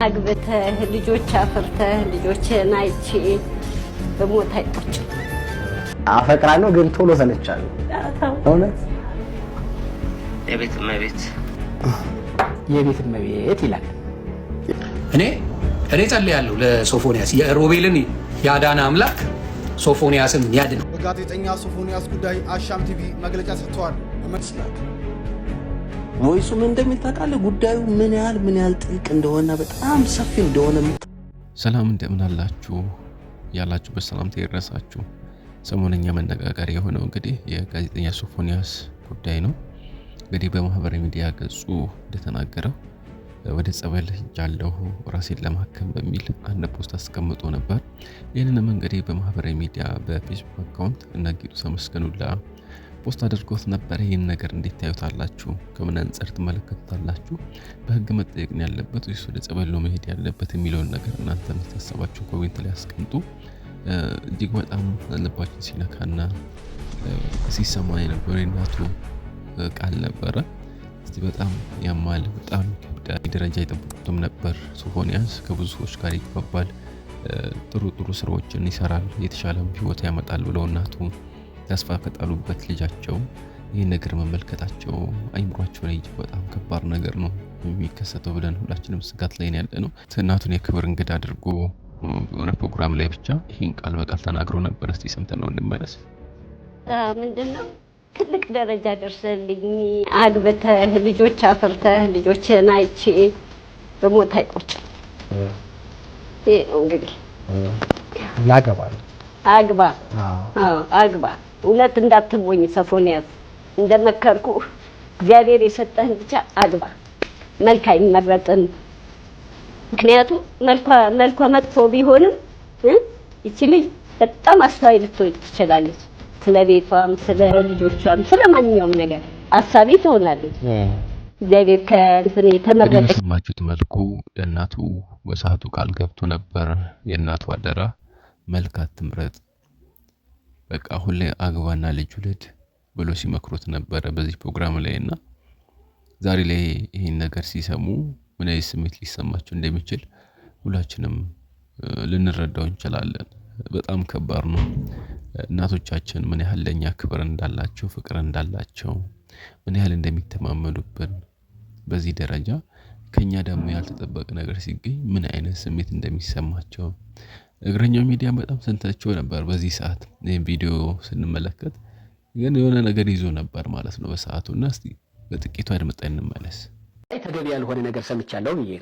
አግብተህ ልጆች አፍርተህ ልጆችን አይቼ በሞት አይቆጭ አፈቅራለሁ ግን ቶሎ ሰለቻለሁ። እውነት የቤት እመቤት ይላል። እኔ ጸልያለሁ ለሶፎንያስ የሮቤልን ያዳነ አምላክ ሶፎንያስን ያድነው። በጋዜጠኛ ሶፎንያስ ጉዳይ አሻም ቲቪ መግለጫ ሰጥቷል። መስላት ቮይሱ ምን እንደሚታቃለ ጉዳዩ ምን ያህል ጥልቅ እንደሆነ በጣም ሰፊ እንደሆነ። ሰላም እንደምን አላችሁ? ያላችሁበት ሰላምታ ይድረሳችሁ። ሰሞነኛ መነጋገሪያ የሆነው እንግዲህ የጋዜጠኛ ሶፎንያስ ጉዳይ ነው። እንግዲህ በማህበራዊ ሚዲያ ገጹ እንደተናገረው ወደ ጸበል ሄጃለሁ ራሴን ለማከም በሚል አንድ ፖስት አስቀምጦ ነበር። ይህንንም እንግዲህ በማህበራዊ ሚዲያ በፌስቡክ አካውንት እነጊጡ ተመስገኑላ ፖስት አድርጎት ነበር። ይህን ነገር እንዴት ታዩታላችሁ? ከምን አንጻር ትመለከቱታላችሁ? በህግ መጠየቅ ነው ያለበት ወይስ ወደ ጸበል ነው መሄድ ያለበት የሚለውን ነገር እናንተ የምታስባችሁ ኮሜንት ላይ አስቀምጡ። እጅግ በጣም ልባችን ሲነካና ሲሰማ የነበረ የእናቱ ቃል ነበረ። እስቲ በጣም ያማል፣ በጣም ከብዳይ ደረጃ የጠበቁትም ነበር። ሶፎንያስ ከብዙ ሰዎች ጋር ይግባባል፣ ጥሩ ስራዎችን ይሰራል፣ የተሻለም ህይወት ያመጣል ብለው እናቱ ተስፋ ከጣሉበት ልጃቸው ይህን ነገር መመልከታቸው አይምሯቸው ላይ በጣም ከባድ ነገር ነው የሚከሰተው ብለን ሁላችንም ስጋት ላይ ያለ ነው። እናቱን የክብር እንግዳ አድርጎ በሆነ ፕሮግራም ላይ ብቻ ይህን ቃል በቃል ተናግሮ ነበር። እስቲ ሰምተን ነው እንመለስ። ምንድነው ትልቅ ደረጃ ደርሰልኝ አግብተህ ልጆች አፍርተህ ልጆችን አይቼ በሞት አይቆጭ እንግዲህ አግባ እውነት እንዳትሞኝ ሶፎንያስ፣ እንደመከርኩ እግዚአብሔር የሰጠህን ብቻ አግባ። መልክ አይመረጥም። ምክንያቱም መልኳ መጥፎ ቢሆንም እቺ ልጅ በጣም አስተዋይ ልትሆን ትችላለች። ስለ ቤቷም ስለ ልጆቿም ስለ ማንኛውም ነገር አሳቢ ትሆናለች። እግዚአብሔር ከእንትን የተመረጠች ሰማችሁት መልኩ ለእናቱ በሰዓቱ ቃል ገብቶ ነበር። የእናቱ አደራ መልክ አትምረጥ፣ በቃ ሁሌ አግባና ልጅ ውለድ ብሎ ሲመክሩት ነበረ በዚህ ፕሮግራም ላይና ዛሬ ላይ ይሄን ነገር ሲሰሙ ምን አይነት ስሜት ሊሰማቸው እንደሚችል ሁላችንም ልንረዳው እንችላለን። በጣም ከባድ ነው። እናቶቻችን ምን ያህል ለኛ ክብር እንዳላቸው ፍቅር እንዳላቸው ምን ያህል እንደሚተማመኑብን በዚህ ደረጃ ከኛ ደግሞ ያልተጠበቀ ነገር ሲገኝ ምን አይነት ስሜት እንደሚሰማቸው እግረኛው ሚዲያ በጣም ሰንታቸው ነበር። በዚህ ሰዓት ይሄን ቪዲዮ ስንመለከት ግን የሆነ ነገር ይዞ ነበር ማለት ነው በሰዓቱና እስቲ በጥቂቱ አድምጠን እንመለስ። ተገቢ ያልሆነ ነገር ሰምቻለሁ ይሄ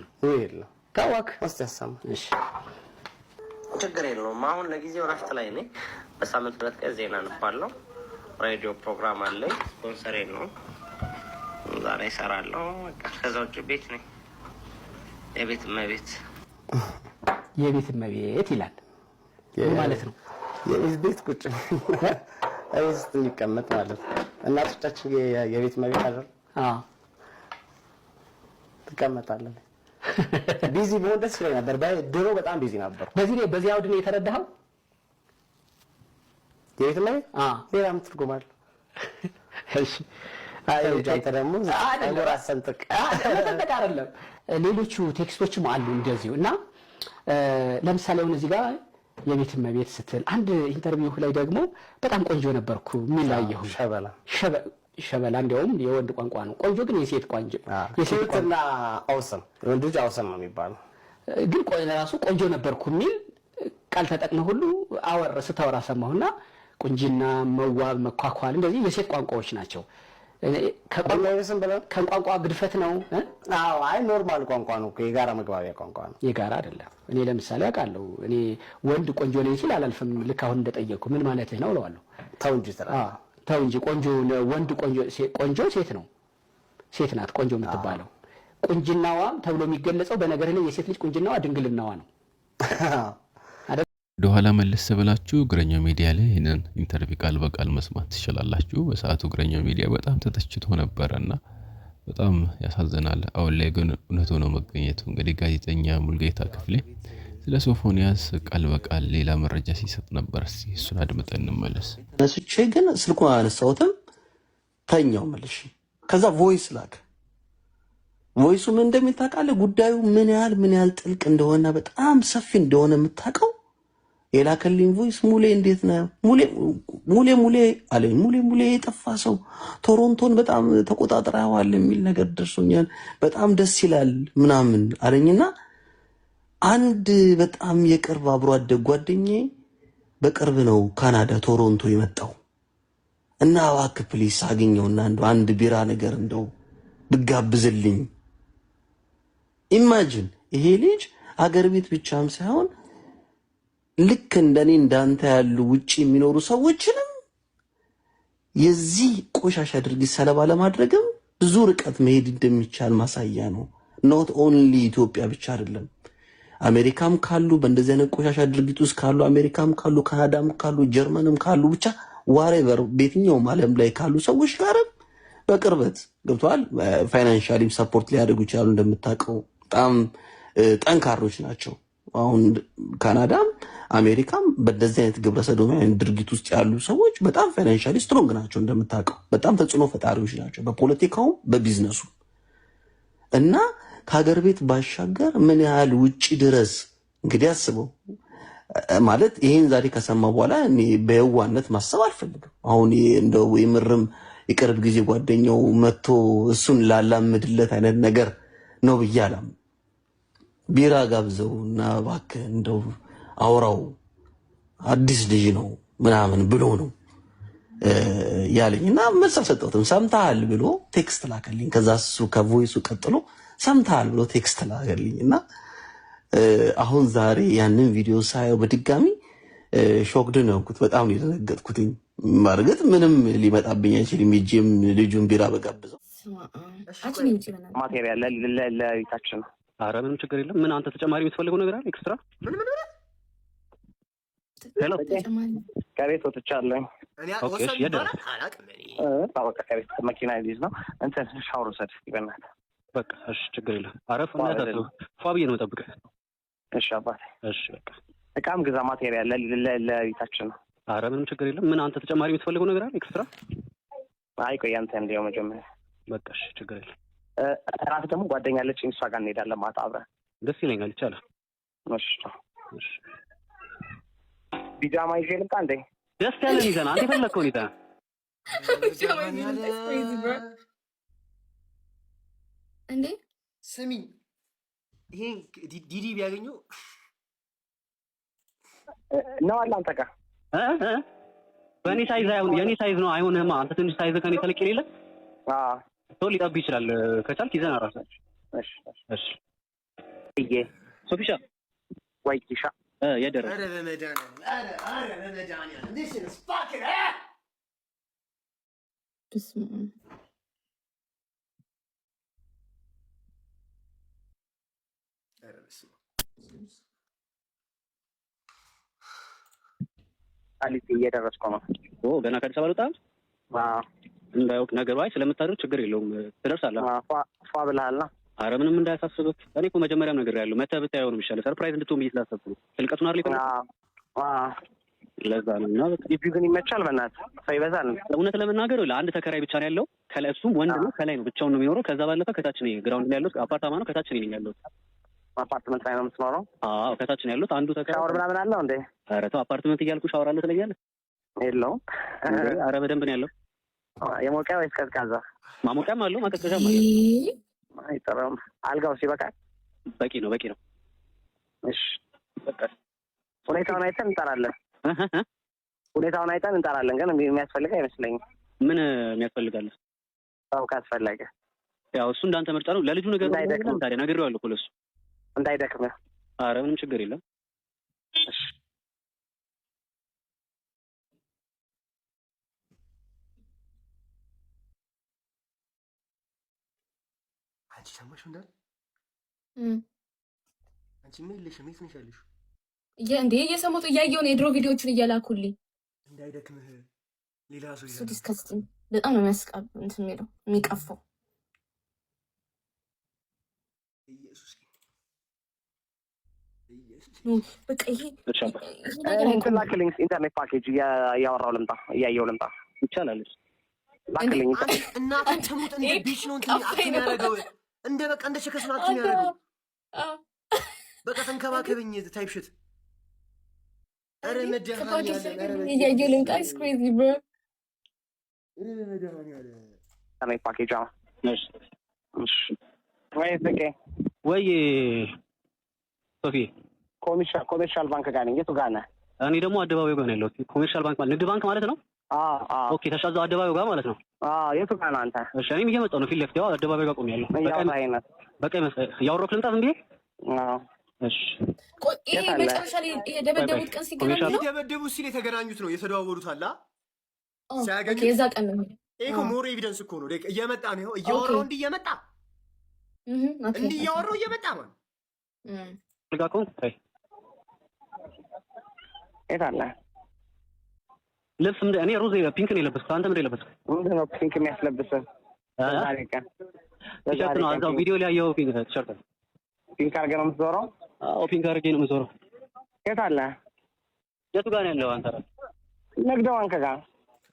ነው ታዋክ አስተሳሰም። እሺ ችግር የለውም። አሁን ለጊዜው እረፍት ላይ ነኝ። በሳምንት 2 ቀን ዜና አነባለሁ። ሬዲዮ ፕሮግራም አለኝ። ስፖንሰሬ ነው ዛሬ እሰራለሁ። ከዛ ውጭ ቤት ነኝ። የቤት እመቤት ይላል ማለት ነው። የቤት ቤት ቁጭ አይስት የሚቀመጥ ማለት ነው። እናቶቻችን የቤት እመቤት አይደል? ትቀመጣለህ። ቢዚ በሆነ ደስ ይለኝ ነበር። ድሮ በጣም ቢዚ ነበር። በዚህ አውድ ነው የተረዳኸው? የቤት እመቤት ሌላም ትርጉም አለው። እሺ አይጃንተ ደግሞ አገራ ሰንጥቅ አይደለም። ሌሎቹ ቴክስቶችም አሉ እንደዚሁ እና ለምሳሌ አሁን እዚህ ጋር የቤት እመቤት ስትል አንድ ኢንተርቪው ላይ ደግሞ በጣም ቆንጆ ነበርኩ የሚላየው ሸበላ እንዲያውም የወንድ ቋንቋ ነው። ቆንጆ ግን የሴት ቋንቋ የሴትና አውሰም ወንድ ልጅ አውሰም ነው የሚባለው። ግን ራሱ ቆንጆ ነበርኩ የሚል ቃል ተጠቅመው ሁሉ ስታወራ ሰማሁና ቁንጂና፣ መዋብ፣ መኳኳል እንደዚህ የሴት ቋንቋዎች ናቸው። ከቋንቋ ግድፈት ነው። አይ ኖርማል ቋንቋ ነው። የጋራ መግባቢያ ቋንቋ ነው። የጋራ አይደለም። እኔ ለምሳሌ አውቃለሁ። እኔ ወንድ ቆንጆ ነኝ ሲል አላልፍም። ልክ አሁን እንደጠየቅኩ ምን ማለትህ ነው እለዋለሁ። ተው እንጂ ቆንጆ ወንድ ቆንጆ ሴት ነው። ሴት ናት ቆንጆ የምትባለው። ቁንጅናዋ ተብሎ የሚገለጸው በነገር ላይ የሴት ልጅ ቁንጅናዋ ድንግልናዋ ነው። ወደኋላ መለስ ብላችሁ እግረኛው ሚዲያ ላይ ይሄንን ኢንተርቪው ቃል በቃል መስማት ትችላላችሁ። በሰዓቱ እግረኛው ሚዲያ በጣም ተተችቶ ነበርና በጣም ያሳዝናል። አሁን ላይ ግን እውነት ሆኖ መገኘቱ እንግዲህ ጋዜጠኛ ሙልጌታ ክፍሌ ስለ ሶፎንያስ ቃል በቃል ሌላ መረጃ ሲሰጥ ነበር። እስቲ እሱን አድምጠን እንመለስ። ነስቼ ግን ስልኩን አነሳሁትም ተኛው መልሽ። ከዛ ቮይስ ቮይሱ ምን እንደሚታቃለ ጉዳዩ ምን ያህል ጥልቅ እንደሆነ በጣም ሰፊ እንደሆነ የምታውቀው የላከልኝ ቮይስ ሙሌ እንዴት ነው ሙሌ አለኝ። ሙሌ የጠፋ ሰው ቶሮንቶን በጣም ተቆጣጥረዋል የሚል ነገር ደርሶኛል፣ በጣም ደስ ይላል ምናምን አለኝና አንድ በጣም የቅርብ አብሮ አደግ ጓደኛዬ በቅርብ ነው ካናዳ ቶሮንቶ የመጣው እና እባክህ ፕሊስ አገኘውና አንድ ቢራ ነገር እንደው ብጋብዝልኝ። ኢማጂን ይሄ ልጅ አገር ቤት ብቻም ሳይሆን ልክ እንደኔ እንዳንተ ያሉ ውጪ የሚኖሩ ሰዎችንም የዚህ ቆሻሻ ድርጊት ሰለባ ለማድረግም ብዙ ርቀት መሄድ እንደሚቻል ማሳያ ነው። ኖት ኦንሊ ኢትዮጵያ ብቻ አይደለም፣ አሜሪካም ካሉ በእንደዚህ አይነት ቆሻሻ ድርጊት ውስጥ ካሉ፣ አሜሪካም ካሉ፣ ካናዳም ካሉ፣ ጀርመንም ካሉ ብቻ ዋሬቨር በየትኛውም ዓለም ላይ ካሉ ሰዎች ጋርም በቅርበት ገብቷል። ፋይናንሻሊም ሰፖርት ሊያደርጉ ይችላሉ። እንደምታውቀው በጣም ጠንካሮች ናቸው። አሁን ካናዳም አሜሪካም በእንደዚህ አይነት ግብረ ሰዶማውያን ድርጊት ውስጥ ያሉ ሰዎች በጣም ፋይናንሻሊ ስትሮንግ ናቸው። እንደምታውቀው በጣም ተጽዕኖ ፈጣሪዎች ናቸው በፖለቲካውም በቢዝነሱ እና ከሀገር ቤት ባሻገር ምን ያህል ውጪ ድረስ እንግዲህ አስበው ማለት ይሄን ዛሬ ከሰማ በኋላ እኔ በየዋነት ማሰብ አልፈልግም። አሁን እንደው የምርም የቅርብ ጊዜ ጓደኛው መጥቶ እሱን ላላምድለት አይነት ነገር ነው ብያላም ቢራ ጋብዘው እና እባክህ እንደው አውራው አዲስ ልጅ ነው ምናምን ብሎ ነው ያለኝና መልስ አልሰጠሁትም። ሰምተሃል ብሎ ቴክስት ላከልኝ። ከዛ እሱ ከቮይሱ ቀጥሎ ሰምተሃል ብሎ ቴክስት ላከልኝና አሁን ዛሬ ያንን ቪዲዮ ሳየው በድጋሚ ሾክድ ነው ያልኩት። በጣም ነው የደነገጥኩት። ማርገጥ ምንም ሊመጣብኝ አይችልም። እጄም ልጁን ቢራ በጋብዘው ማቴሪያል ለይታችን። ኧረ ምንም ችግር የለም። ምን አንተ ተጨማሪ የምትፈልገው ነገር አለ? ኤክስትራ ሄሎ፣ ከቤት ወጥቻለሁ። ኦኬ፣ እሺ፣ የደረሰ በቃ ከቤት መኪና ይዝ ነው እንትን ሻወር ወሰድ ይበናል። በቃ እሺ፣ ችግር የለም። አረፍ እናታችሁ ፏብዬ ነው የምጠብቅህ። እሺ አባቴ። እሺ በቃ እቃም ግዛ ማቴሪያል ለይታችን። ኧረ ምንም ችግር የለም። ምን አንተ ተጨማሪ የምትፈልገው ነገር አለ? ኤክስትራ አይ ቆይ አንተ እንዲያው መጀመሪያ በቃ እሺ፣ ችግር የለም። እራት ደግሞ ጓደኛ አለችኝ፣ እሷ ጋር እንሄዳለን ማታ አብረን። ደስ ይለኛል። ይቻላል። እሺ እሺ። ቢጃማ ይዤ ልምጣ እንዴ? ደስ ያለን ይዘና አንተ የፈለከውን ይዘና እንዴ ስሚ፣ ይሄ ዲዲ ቢያገኘው ነው አለ አንተ ጋር በእኔ ሳይዝ አይሆን፣ የኔ ሳይዝ ነው አይሆንህማ። አንተ ትንሽ ሳይዝ ከኔ ተለቅ የሌለ ሰው ሊጠብ ይችላል። ከቻልክ ይዘና ራሳችሁ። እሺ እሺ። እዬ ሶፊሻ ወይ ኪሻ የደረሰ ኧረ በመድኃኒዓለም ኧረ በመድኃኒዓለም this is fucking አሊት እየደረስኩ ነው። ገና ከአዲስ አበባ ልወጣ እንዳያውቅ ነገሩ። አይ ስለምታደርግ ችግር የለውም ትደርሳለህ። ፏ ብለሃል። ኧረ ምንም እንዳያሳስብህ። እኔ እኮ መጀመሪያም ነገር ያለው መተህ ብታየው ነው የሚሻለው። ሰርፕራይዝ እንድትሆን ብዬ ስላሰብኩ ነው። ጥልቀቱን አይደል ለዛ ነው። እና ግቢው ግን ይመቻል። በእናትህ ሰው ይበዛል። እውነት ለመናገር ለአንድ ተከራይ ብቻ ነው ያለው። ከላይ እሱም ወንድ ነው፣ ከላይ ነው ብቻውን ነው የሚኖረው። ከዛ ባለፈ ከታች ነው ግራውንድ ላይ ያለው አፓርታማ ነው። ከታች ነው ያለው አፓርትመንት ላይ ነው የምትኖረው? አዎ ከታች ነው ያለው። አንዱ ተከራይ ሻወር ምናምን አለው እንዴ? ኧረ ተው አፓርትመንት እያልኩ ሻወር አለ ትለኛለህ? የለውም። ኧረ በደንብ ነው ያለው። የሞቀ ወይስ ቀዝቃዛ? ማሞቂያም አለው ማቀዝቀዣም አለው። አይጠራም። አልጋው ሲበቃል? በቂ ነው በቂ ነው። እሺ በቃ ሁኔታውን አይተን እንጠራለን። ሁኔታውን አይተን እንጠራለን። ግን የሚያስፈልግ አይመስለኝም። ምን የሚያስፈልጋል? ሰው ካስፈለገ ያው እሱ እንዳንተ ምርጫ ነው። ለልጁ ነገር እንዳይደክም ታዲያ ነግሬዋለሁ እኮ ለእሱ እንዳይደክም። ኧረ ምንም ችግር የለም። እሺ አንቺ ሰማሽ እንዳል አንቺ ምን የለሽም? የት ነሽ ያለሽው? እንዴ እየሰሙት እያየሁ ነው። የድሮ ቪዲዮዎችን እየላኩልኝ እንዳይደክምህ ሌላ ሰው እሱ ዲስከስቲንግ በጣም ነው የሚያስቃብ እንትን የሚለው የሚቀፋው። ኢየሱስ በቃ ይሄ እንትን ላክልኝ። ኢንተርኔት ፓኬጅ እያወራሁ ልምጣ፣ እያየሁ ልምጣ። ይቻላል። ላክልኝ። እናትህ ትሙት እንደ ቢች ነው እንትን ያደረገው እንደ በቃ እንደ ቸከስናችሁ ነው ያደረገው። በቃ ተንከባከብኝ ታይፕ ሽት ኧረ መድኃኒዓለም እያየሁ ልምጣ is crazy bro ኧረ መድኃኒዓለም እኔ ፓኬጅ እሺ ወይ በቃ ወይ ሶፊ ኮሜርሻል ባንክ ጋር ነኝ። የቱ ጋር ነህ? እኔ ደግሞ አደባባዩ ጋር ነው ያለሁት። ኮሜርሻል ባንክ ማለት ንግድ ባንክ ማለት ነው? ኦኬ ተሻዛው አደባባዩ ጋር ማለት ነው። የቱ ጋር ነህ አንተ? እሺ እኔም እየመጣሁ ነው። ፊት ለፊት ያው አደባባዩ ጋር ቆሜያለሁ። በቃ ያወራሁት ልምጣት እንዴ? እሺ ይሄ መጨረሻ ላይ የደበደቡት ቀን ሲገናኙ ነው የደበደቡት ሲል የተገናኙት ነው የተደዋወሉት አላ ሲያገኙ የዛ ቀን ነው። ይሄ እኮ ሞር ኤቪደንስ እኮ ነው። እየመጣ ነው እያወራው እንዲህ እየመጣ እንዲህ እያወራው እየመጣ ማለት ልጋኮን የት አለ ልብስ እኔ ሮዝ ፒንክ ነው የለበስኩት። አንተ ምንድን ነው የለበስኩት? ምንድን ነው ፒንክ የሚያስለብስህ? ዛሬ ቀን ቲሸርት ነው። እዛው ቪዲዮ ላይ ያየኸው ፒንክ ቲሸርት ነው። ፒንክ አድርገህ ነው የምትዞረው? አዎ ፒንክ አድርጌ ነው የምዞረው። የት አለ? የቱ ጋር ነው ያለው? አንተ ንግድ ባንክ ጋር።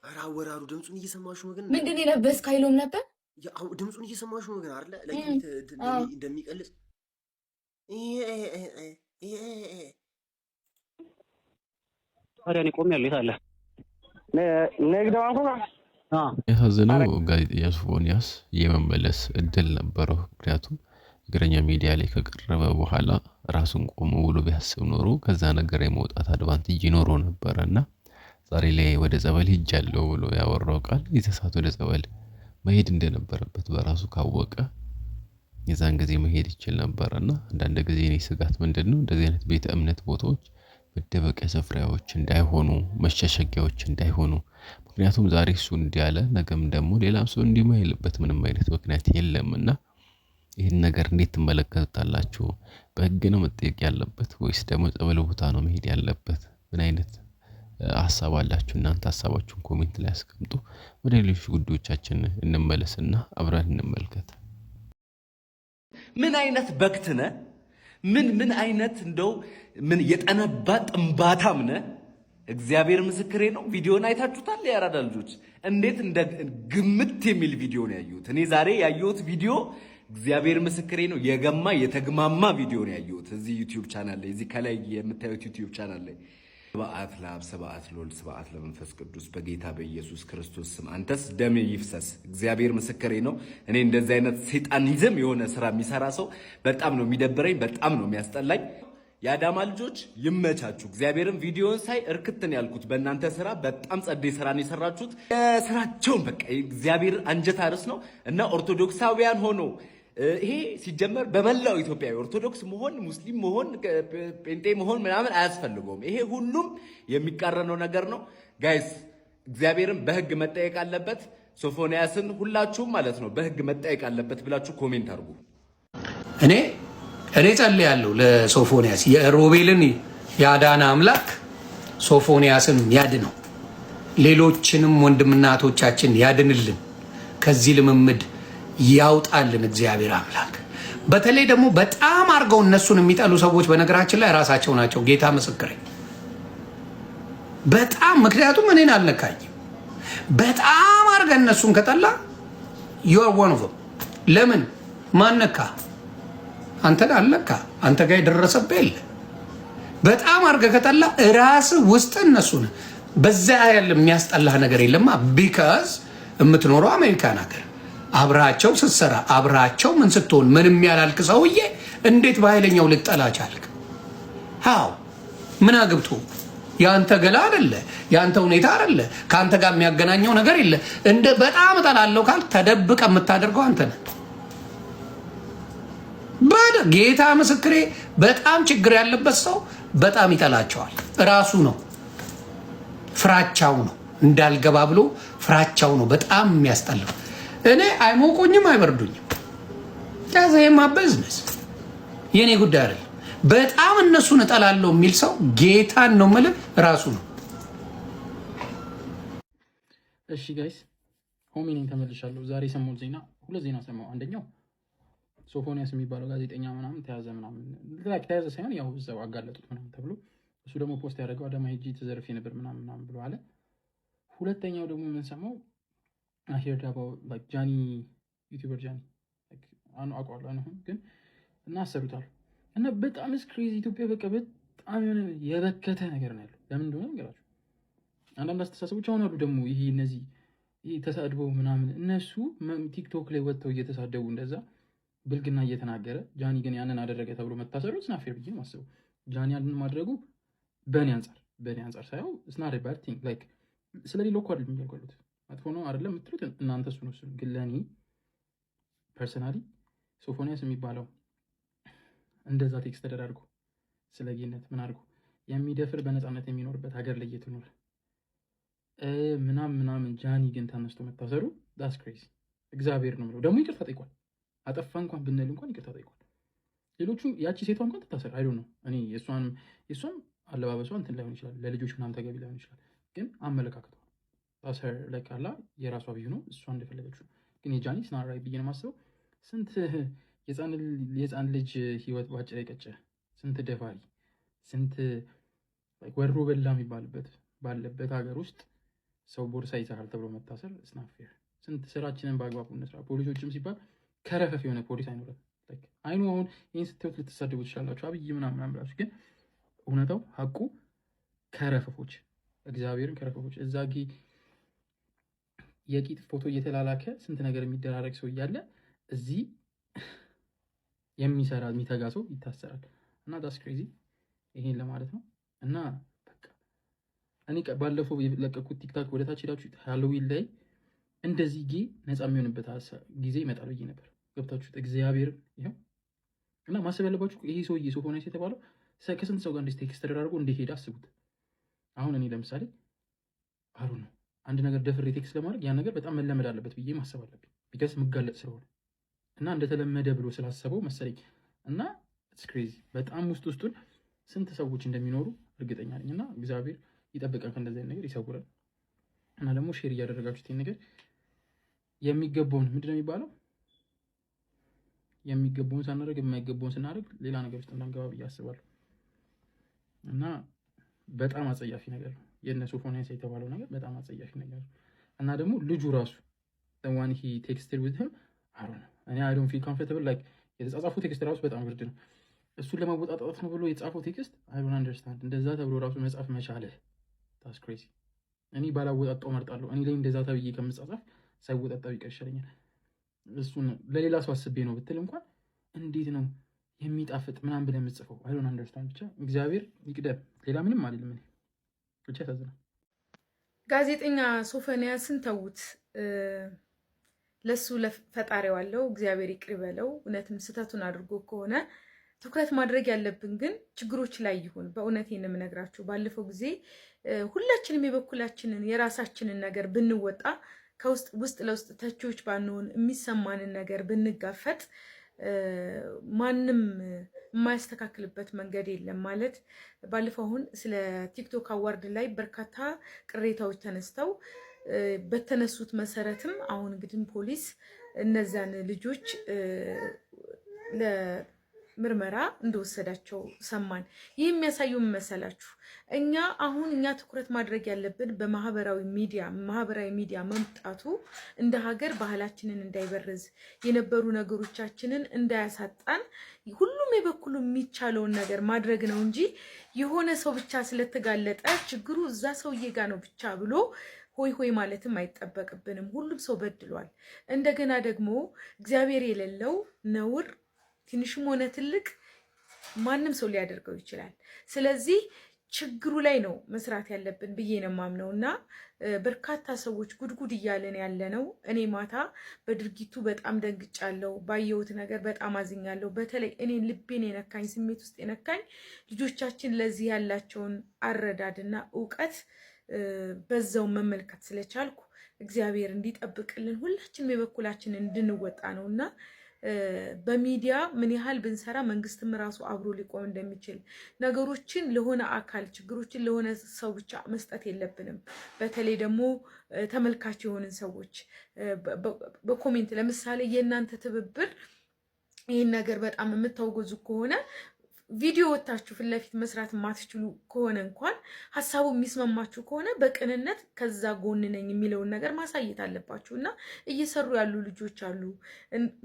ኧረ አወራሩ ድምፁን እየሰማሽው ነው ግን ምንድን ነው የለበስክ አይሎም ነበር? ያው ድምፁን እየሰማሽው ነው ግን አይደለ? ላይ እንደሚቀልጽ ታዲያ እኔ ቆሜያለሁ። የት አለ? ንግድ ባንኩ ጋር። ያሳዝነው ጋዜጠኛ ሶፎንያስ የመመለስ እድል ነበረው። ምክንያቱም እግረኛ ሚዲያ ላይ ከቀረበ በኋላ ራሱን ቆሞ ብሎ ቢያስብ ኖሮ ከዛ ነገር የመውጣት አድቫንቴጅ ይኖሮ ነበረና ዛሬ ላይ ወደ ጸበል ሄጃለሁ ብሎ ያወራው ቃል የተሳተ ወደ ጸበል መሄድ እንደነበረበት በራሱ ካወቀ የዛን ጊዜ መሄድ ይችል ነበርና አንዳንድ ጊዜ እኔ ስጋት ምንድነው እንደዚህ አይነት ቤተ እምነት ቦታዎች መደበቂያ ስፍራዎች እንዳይሆኑ መሸሸጊያዎች እንዳይሆኑ። ምክንያቱም ዛሬ እሱ እንዲያለ ነገም ደግሞ ሌላም ሰው እንዲማይልበት ምንም አይነት ምክንያት የለምና ይሄን ነገር እንዴት ትመለከታላችሁ? በህግ ነው መጠየቅ ያለበት ወይስ ደግሞ ጸበል ቦታ ነው መሄድ ያለበት? ምን አይነት ሐሳብ አላችሁ እናንተ? ሐሳባችሁን ኮሜንት ላይ አስቀምጡ። ወደ ሌሎች ጉዳዮቻችን እንመለስና አብረን እንመልከት። ምን አይነት በክት ነህ? ምን አይነት እንደው ምን የጠነባ ጥንባታም ነህ? እግዚአብሔር ምስክሬ ነው። ቪዲዮን አይታችሁታል? ያራዳ ልጆች እንዴት እንደ ግምት የሚል ቪዲዮ ነው ያዩት። እኔ ዛሬ ያየሁት ቪዲዮ እግዚአብሔር ምስክሬ ነው የገማ የተግማማ ቪዲዮ ነው ያየሁት እዚህ ዩቲዩብ ቻናል ላይ፣ እዚህ ከላይ የምታዩት ዩቲዩብ ቻናል ላይ ስብዓት ለአብ ስብዓት ለወልድ ስብዓት ለመንፈስ ቅዱስ በጌታ በኢየሱስ ክርስቶስ ስም አንተስ ደም ይፍሰስ። እግዚአብሔር ምስክሬ ነው። እኔ እንደዚህ አይነት ሰይጣኒዝም የሆነ ስራ የሚሰራ ሰው በጣም ነው የሚደብረኝ፣ በጣም ነው የሚያስጠላኝ። የአዳማ ልጆች ይመቻችሁ። እግዚአብሔርን ቪዲዮን ሳይ እርክትን ያልኩት በእናንተ ስራ በጣም ጸዴ ስራን የሰራችሁት። ስራቸውን በቃ እግዚአብሔር አንጀት አርስ ነው እና ኦርቶዶክሳውያን ሆኖ ይሄ ሲጀመር በመላው ኢትዮጵያ ኦርቶዶክስ መሆን ሙስሊም መሆን ጴንጤ መሆን ምናምን አያስፈልገውም። ይሄ ሁሉም የሚቃረነው ነገር ነው። ጋይስ እግዚአብሔርን በህግ መጠየቅ አለበት። ሶፎንያስን ሁላችሁም ማለት ነው በህግ መጠየቅ አለበት ብላችሁ ኮሜንት አድርጉ። እኔ ጸልያለሁ ለሶፎንያስ የሮቤልን ያዳነ አምላክ ሶፎንያስን ያድነው፣ ሌሎችንም ወንድምናቶቻችን ያድንልን፣ ከዚህ ልምምድ ያውጣልን እግዚአብሔር አምላክ። በተለይ ደግሞ በጣም አርገው እነሱን የሚጠሉ ሰዎች በነገራችን ላይ ራሳቸው ናቸው። ጌታ ምስክሬ በጣም ምክንያቱም እኔን አልነካኝም። በጣም አርገ እነሱን ከጠላ you're one of them። ለምን ማነካ? አንተን አልነካ፣ አንተ ጋር የደረሰብህ የለ። በጣም አርገ ከጠላ ራስ ውስጥ እነሱን በዛ ያለ የሚያስጠላህ ነገር የለማ። ቢካዝ የምትኖረው አሜሪካን ሀገር አብራቸው ስትሰራ አብራቸው ምን ስትሆን ምንም ያላልክ ሰውዬ እንዴት በኃይለኛው ልትጠላ ቻልክ? ሃው ምን አግብቶ ያንተ ገላ አይደለ ያንተ ሁኔታ አይደለ ካንተ ጋር የሚያገናኘው ነገር የለ። እንደ በጣም እጠላለሁ ካል ተደብቀ የምታደርገው አንተ ነህ። ጌታ ምስክሬ በጣም ችግር ያለበት ሰው በጣም ይጠላቸዋል። ራሱ ነው ፍራቻው ነው እንዳልገባ ብሎ ፍራቻው ነው በጣም የሚያስጠላው። እኔ አይሞቁኝም አይበርዱኝም። ታዘየማ ቢዝነስ የኔ ጉዳይ አይደል። በጣም እነሱን እጠላለሁ የሚል ሰው ጌታን ነው ማለት ራሱ ነው። እሺ ጋይስ ሆሚኒን ተመልሻለሁ። ዛሬ ሰሞኑን ዜና ሁለት ዜና ሰማሁ። አንደኛው ሶፎንያስ የሚባለው ጋዜጠኛ ምናምን ተያዘ ምናምን ተያዘ ሳይሆን ያው እዛው አጋለጡት ምናምን ተብሎ እሱ ደግሞ ፖስት ያደረገው አዳማ ሄጂ ተዘርፌ ነበር ምናምን ብሎ አለ። ሁለተኛው ደግሞ ምን ሰማው I heard about like Johnny, YouTuber Johnny. Like አውቀዋለሁ አሁን ግን እና አሰሩታል እና በጣም ክሬዚ ኢትዮጵያ በቃ በጣም የበከተ ነገር ነው ያለው። ለምን እንደሆነ ነገራችሁ። አንዳንድ አስተሳሰቦች አሁን አሉ ደግሞ ይሄ እነዚህ ተሳድበው ምናምን እነሱ ቲክቶክ ላይ ወጥተው እየተሳደቡ እንደዛ ብልግና እየተናገረ ጃኒ ግን ያንን አደረገ ተብሎ መታሰሩ ስናፌር ብዬ ነው የማስበው። ጃኒ ያንን ማድረጉ በእኔ አንጻር ሳየው ስናሪ ባድ ቲንግ ላይክ ስለሌለው እኮ አይደለም የሚያልኩት መጥፎ ነው አይደለም የምትሉት እናንተ እሱ ነው። ግን ለእኔ ፐርሰናሊ ሶፎንያስ የሚባለው እንደዛ ቴክስት ተደራርጎ ስለ ጌነት ምን አድርጎ የሚደፍር በነፃነት የሚኖርበት ሀገር ላይ እየተኖረ ምናምን ጃኒ ግን ተነስቶ መታሰሩ ዳስ ክሬዚ። እግዚአብሔር ነው የምለው። ደግሞ ይቅርታ ጠይቋል። አጠፋ እንኳን ብንል እንኳን ይቅርታ ጠይቋል። ሌሎቹም ያቺ ሴቷ እንኳን ትታሰር አይዶ ነው። እኔ የእሷም አለባበሷ እንትን ላይሆን ይችላል፣ ለልጆች ምናምን ተገቢ ላይሆን ይችላል። ግን አመለካከቷ ታሰር ላይ ካላ የራሷ ብዩ ነው፣ እሷ እንደፈለገችው። ግን የጃኒ ስናራይ ብዬ ነው የማስበው። ስንት የህፃን ልጅ ህይወት ባጭር የቀጨ ስንት ደፋሪ ስንት ወሮ በላ የሚባልበት ባለበት ሀገር ውስጥ ሰው ቦርሳ ይሰራል ተብሎ መታሰር ስናፌር። ስንት ስራችንን በአግባቡ እንስራ። ፖሊሶችም ሲባል ከረፈፍ የሆነ ፖሊስ አይኖረም። አይኑ አሁን ይህን ስትወት ልትሳደቡ ትችላላችሁ፣ አብይ ምናምን ብላችሁ። ግን እውነታው ሀቁ ከረፈፎች፣ እግዚአብሔርን ከረፈፎች። እዛ የቂጥ ፎቶ እየተላላከ ስንት ነገር የሚደራረግ ሰው እያለ እዚህ የሚሰራ የሚተጋ ሰው ይታሰራል። እና ዳስ ክሬዚ። ይሄን ለማለት ነው። እና እኔ ባለፈው የለቀኩት ቲክታክ ወደታች ሄዳችሁ ሃሎዊን ላይ እንደዚህ ነፃ የሚሆንበት ጊዜ ይመጣል ብዬ ነበር። ገብታችሁት እግዚአብሔር ይኸው። እና ማሰብ ያለባችሁ ይሄ ሰውዬ ሶፎንያስ የተባለው ከስንት ሰው ጋር እንደ ቴክስት ተደራርጎ እንደሄደ አስቡት። አሁን እኔ ለምሳሌ አሩ ነው አንድ ነገር ደፍሬ ቴክስት ለማድረግ ያን ነገር በጣም መለመድ አለበት ብዬ ማሰብ አለብኝ። ቢካስ ምጋለጥ ስለሆነ እና እንደተለመደ ብሎ ስላሰበው መሰለኝ። እና ኢትስ ክሬዚ በጣም ውስጡን ስንት ሰዎች እንደሚኖሩ እርግጠኛ ነኝ። እና እግዚአብሔር ይጠብቀን ከእንደዚህ አይነት ነገር ይሰውራል። እና ደግሞ ሼር እያደረጋችሁት ይሄን ነገር የሚገባውን ምንድን ነው የሚባለው የሚገባውን ሳናደርግ የማይገባውን ስናደርግ ሌላ ነገር ውስጥ እንዳንገባ ብዬ አስባለሁ። እና በጣም አጸያፊ ነገር ነው የእነ ሶፎንያስ የተባለው ነገር በጣም አጸያፊ ነገር ነው። እና ደግሞ ልጁ ራሱ ዋን ሂ ቴክስትድ ዊዝ ሂም አሮ ነው እኔ አይ ዶንት ፊል ኮምፎርታብል ላይክ የተጻጻፉ ቴክስት ራሱ በጣም ብርድ ነው። እሱን ለማወጣጣት ነው ብሎ የጻፈው ቴክስት አይ ዶንት አንደርስታንድ። እንደዛ ተብሎ ራሱ መጻፍ መቻለ ታስ ክሬዚ። እኔ ባላወጣጣው መርጣለሁ። እኔ ላይ እንደዛ ተብዬ ከምጻጻፍ ሳይወጣጣው ይቀር ይሻለኛል። እሱን ለሌላ ሰው አስቤ ነው ብትል እንኳን እንዴት ነው የሚጣፍጥ ምናምን ብለህ የምትጽፈው? አይ ዶንት አንደርስታንድ። ብቻ እግዚአብሔር ይቅደም። ሌላ ምንም አይደለም። እኔ ብቻ ያሳዝናል። ጋዜጠኛ ሶፎንያስን ተዉት። ለሱ ለፈጣሪው አለው እግዚአብሔር ይቅር በለው። እውነትም ስህተቱን አድርጎ ከሆነ ትኩረት ማድረግ ያለብን ግን ችግሮች ላይ ይሁን። በእውነቴን የምነግራችሁ ባለፈው ጊዜ ሁላችንም የበኩላችንን የራሳችንን ነገር ብንወጣ ውስጥ ለውስጥ ተቺዎች ባንሆን የሚሰማንን ነገር ብንጋፈጥ ማንም የማያስተካክልበት መንገድ የለም። ማለት ባለፈው አሁን ስለ ቲክቶክ አዋርድ ላይ በርካታ ቅሬታዎች ተነስተው በተነሱት መሰረትም አሁን እንግዲህ ፖሊስ እነዛን ልጆች ለምርመራ እንደወሰዳቸው ሰማን። ይህ የሚያሳየው ምን መሰላችሁ? እኛ ትኩረት ማድረግ ያለብን በማህበራዊ ሚዲያ መምጣቱ እንደ ሀገር ባህላችንን እንዳይበርዝ የነበሩ ነገሮቻችንን እንዳያሳጣን ሁሉም የበኩሉ የሚቻለውን ነገር ማድረግ ነው እንጂ የሆነ ሰው ብቻ ስለተጋለጠ ችግሩ እዛ ሰውዬ ጋር ነው ብቻ ብሎ ሆይ ማለትም አይጠበቅብንም። ሁሉም ሰው በድሏል። እንደገና ደግሞ እግዚአብሔር የሌለው ነውር ትንሽም ሆነ ትልቅ ማንም ሰው ሊያደርገው ይችላል። ስለዚህ ችግሩ ላይ ነው መስራት ያለብን ብዬ ነው የማምነው። እና በርካታ ሰዎች ጉድጉድ እያለን ያለ ነው። እኔ ማታ በድርጊቱ በጣም ደንግጫለሁ። ባየሁት ነገር በጣም አዝኛለሁ። በተለይ እኔን ልቤን የነካኝ ስሜት ውስጥ የነካኝ ልጆቻችን ለዚህ ያላቸውን አረዳድና እውቀት በዛው መመልከት ስለቻልኩ እግዚአብሔር እንዲጠብቅልን ሁላችንም የበኩላችንን እንድንወጣ ነው። እና በሚዲያ ምን ያህል ብንሰራ መንግስትም ራሱ አብሮ ሊቆም እንደሚችል ነገሮችን ለሆነ አካል ችግሮችን ለሆነ ሰው ብቻ መስጠት የለብንም። በተለይ ደግሞ ተመልካች የሆንን ሰዎች በኮሜንት ለምሳሌ የእናንተ ትብብር ይህን ነገር በጣም የምታወገዙ ከሆነ ቪዲዮ ወታችሁ ፊት ለፊት መስራት የማትችሉ ከሆነ እንኳን ሀሳቡ የሚስማማችሁ ከሆነ በቅንነት ከዛ ጎን ነኝ የሚለውን ነገር ማሳየት አለባችሁ እና እየሰሩ ያሉ ልጆች አሉ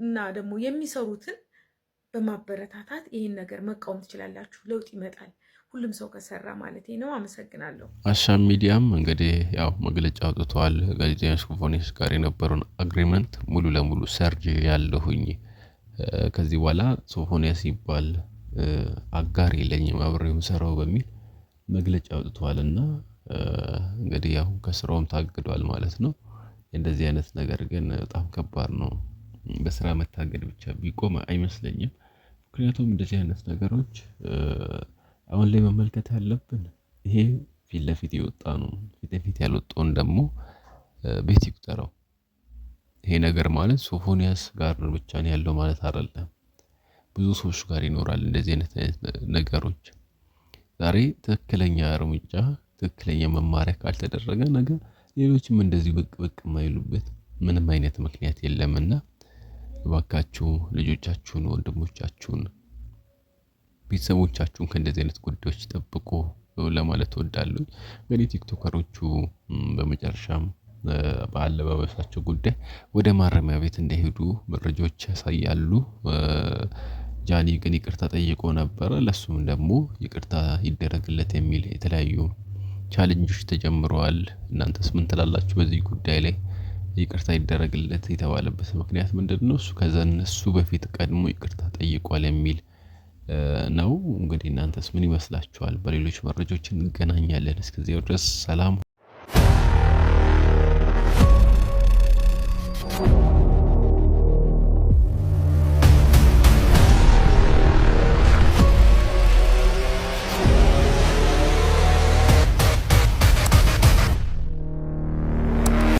እና ደግሞ የሚሰሩትን በማበረታታት ይህን ነገር መቃወም ትችላላችሁ። ለውጥ ይመጣል ሁሉም ሰው ከሰራ ማለት ነው። አመሰግናለሁ። አሻም ሚዲያም እንግዲህ ያው መግለጫ አውጥቷል። ጋዜጠኛ ሶፎኒያስ ጋር የነበረውን አግሪመንት ሙሉ ለሙሉ ሰርጅ ያለሁኝ ከዚህ በኋላ ሶፎኒያስ ይባል አጋር የለኝም አብሬው ሰራው በሚል መግለጫ አውጥቷልና እንግዲህ ያው ከስራውም ታግዷል ማለት ነው። እንደዚህ አይነት ነገር ግን በጣም ከባድ ነው። በስራ መታገድ ብቻ ቢቆም አይመስለኝም። ምክንያቱም እንደዚህ አይነት ነገሮች አሁን ላይ መመልከት ያለብን ይሄ ፊት ለፊት የወጣ ነው። ፊት ለፊት ያልወጣውን ደግሞ ቤት ይቁጠረው። ይሄ ነገር ማለት ሶፎኒያስ ጋር ብቻ ነው ያለው ማለት አይደለም። ብዙ ሰዎች ጋር ይኖራል እንደዚህ አይነት ነገሮች። ዛሬ ትክክለኛ እርምጃ ትክክለኛ መማሪያ ካልተደረገ ነገር ሌሎችም እንደዚህ ብቅ ብቅ የማይሉበት ምንም አይነት ምክንያት የለምና እባካችሁ ልጆቻችሁን፣ ወንድሞቻችሁን፣ ቤተሰቦቻችሁን ከእንደዚህ አይነት ጉዳዮች ጠብቁ ለማለት እወዳለሁ። እንግዲህ ቲክቶከሮቹ በመጨረሻም በአለባበሳቸው ጉዳይ ወደ ማረሚያ ቤት እንደሄዱ መረጃዎች ያሳያሉ። ጃኒ ግን ይቅርታ ጠይቆ ነበረ። ለሱም ደግሞ ይቅርታ ይደረግለት የሚል የተለያዩ ቻሌንጆች ተጀምረዋል። እናንተስ ምን ትላላችሁ በዚህ ጉዳይ ላይ? ይቅርታ ይደረግለት የተባለበት ምክንያት ምንድነው? እሱ ከነሱ በፊት ቀድሞ ይቅርታ ጠይቋል የሚል ነው። እንግዲህ እናንተስ ምን ይመስላችኋል? በሌሎች መረጃዎች እንገናኛለን። እስከዚያው ድረስ ሰላም